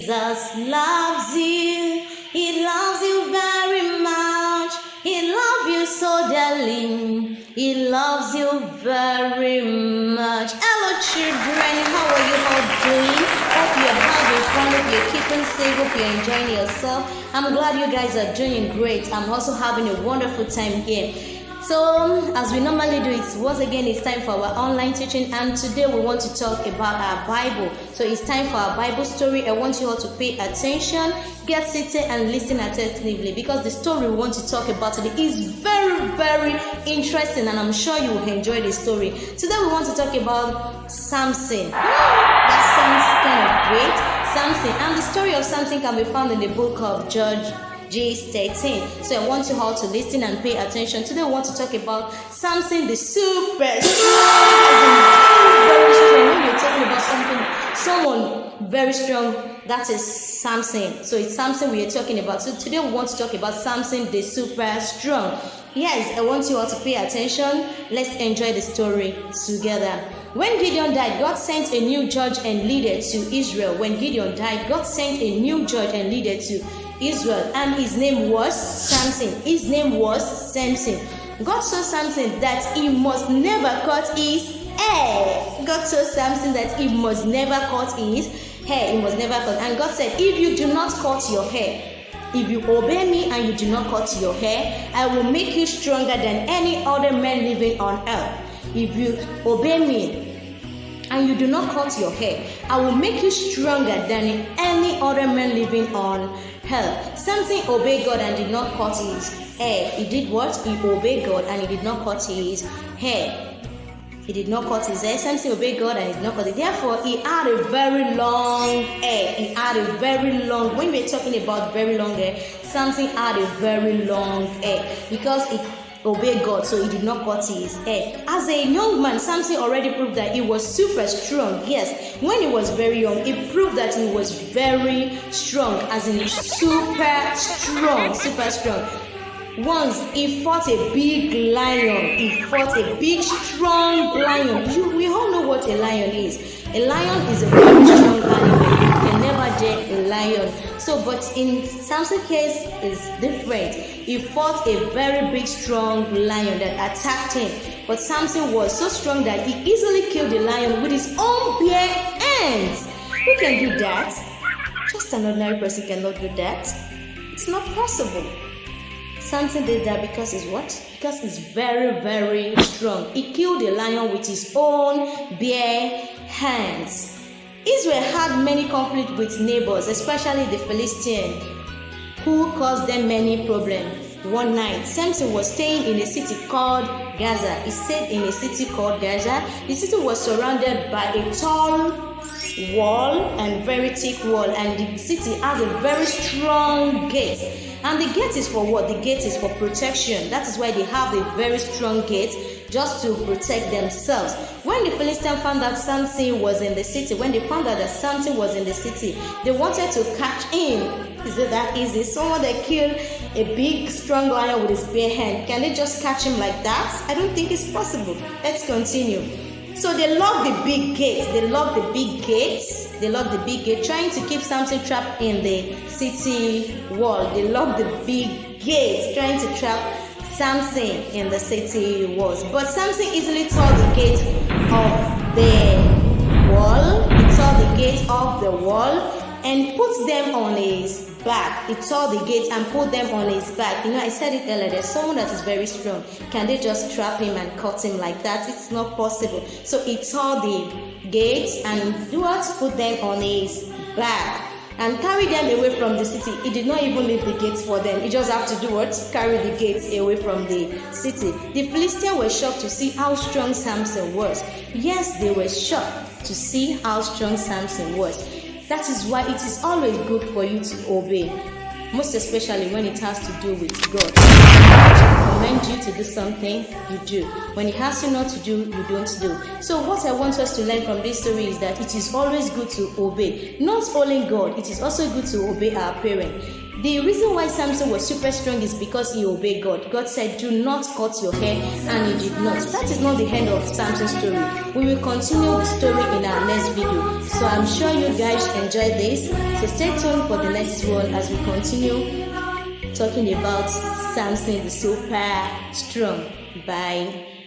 Jesus loves you. He loves you very much. He loves you so dearly. He loves you very much. Hello children, how are you all doing? Hope you're having fun, hope you're keeping safe, hope you're enjoying yourself. I'm glad you guys are doing great. I'm also having a wonderful time here. So, as we normally do, once again it's time for our online teaching, and today we want to talk about our Bible. So it's time for our Bible story. I want you all to pay attention, get seated and listen attentively, because the story we want to talk about today is very interesting, and I'm sure you will enjoy the story. Today we want to talk about Samson. That sounds kind of great. Samson, and the story of Samson can be found in the book of Judges 13. So I want you all to listen and pay attention. Today we want to talk about Samson the super very strong. When you're talking about someone very strong, that is Samson. So it's Samson we are talking about. So today we want to talk about Samson the super strong. Yes, I want you all to pay attention. Let's enjoy the story together. When Gideon died, God sent a new judge and leader to Israel. When Gideon died, God sent a new judge and leader to Israel, and his name was Samson. His name was Samson. God saw Samson that he must never cut his hair. God saw Samson that he must never cut his hair. He must never cut. And God said, if you do not cut your hair, if you obey me and you do not cut your hair, I will make you stronger than any other man living on earth. If you obey me and you do not cut your hair, I will make you stronger than any other man living on earth. Samson obeyed God and did not cut his hair. He did what? He obeyed God and he did not cut his hair. He did not cut his hair. Samson obeyed God and he did not cut it. Therefore, he had a very long hair. He had a very long, when we're talking about very long hair, Samson had a very long hair because he obeyed God, so he did not cut his hair. As a young man, Samson already proved that he was super strong. Yes, when he was very young, he proved that he was very strong, as in super strong. Once he fought a big lion. He fought a big strong lion. We all know what a lion is. A lion is a very strong animal. You can never dare a lion. So, but in Samson's case, it's different. He fought a very big, strong lion that attacked him. But Samson was so strong that he easily killed the lion with his own bare hands. Who can do that? Just an ordinary person cannot do that. It's not possible. Samson did that because he's what? Because he's very strong. He killed the lion with his own bare hands. Israel had many conflicts with neighbors, especially the Philistines, who caused them many problems. One night, Samson was staying in a city called Gaza. He stayed in a city called Gaza. The city was surrounded by a tall wall and very thick wall, and the city has a very strong gate. And the gate is for what? The gate is for protection. That is why they have a very strong gate, just to protect themselves. When the Philistines found that Samson was in the city, they wanted to catch him. Is it that easy? Someone that killed a big, strong lion with his bare hand, can they just catch him like that? I don't think it's possible. Let's continue. So they locked the big gate. Trying to keep Samson trapped in the city wall. They locked the big gate, trying to trap Samson in the city walls. But Samson easily tore the gate of the wall. He tore the gate of the wall and put them on his back. He tore the gate and put them on his back. You know, I said it earlier, there's someone that is very strong. Can they just trap him and cut him like that? It's not possible. So he tore the gates and do what? Put them on his back and carry them away from the city. He did not even leave the gates for them. He just have to do what? Carry the gates away from the city. The Philistines were shocked to see how strong Samson was. Yes, they were shocked to see how strong Samson was. That is why it is always good for you to obey, most especially when it has to do with God. When He commands you to do something, you do. When He asks you not to do, you don't do. So what I want us to learn from this story is that it is always good to obey. Not only God, it is also good to obey our parents. The reason why Samson was super strong is because he obeyed God. God said, do not cut your hair, and he did not. That is not the end of Samson's story. We will continue the story in our next video. So I'm sure you guys enjoyed this. So stay tuned for the next one as we continue talking about Samson the super strong. Bye.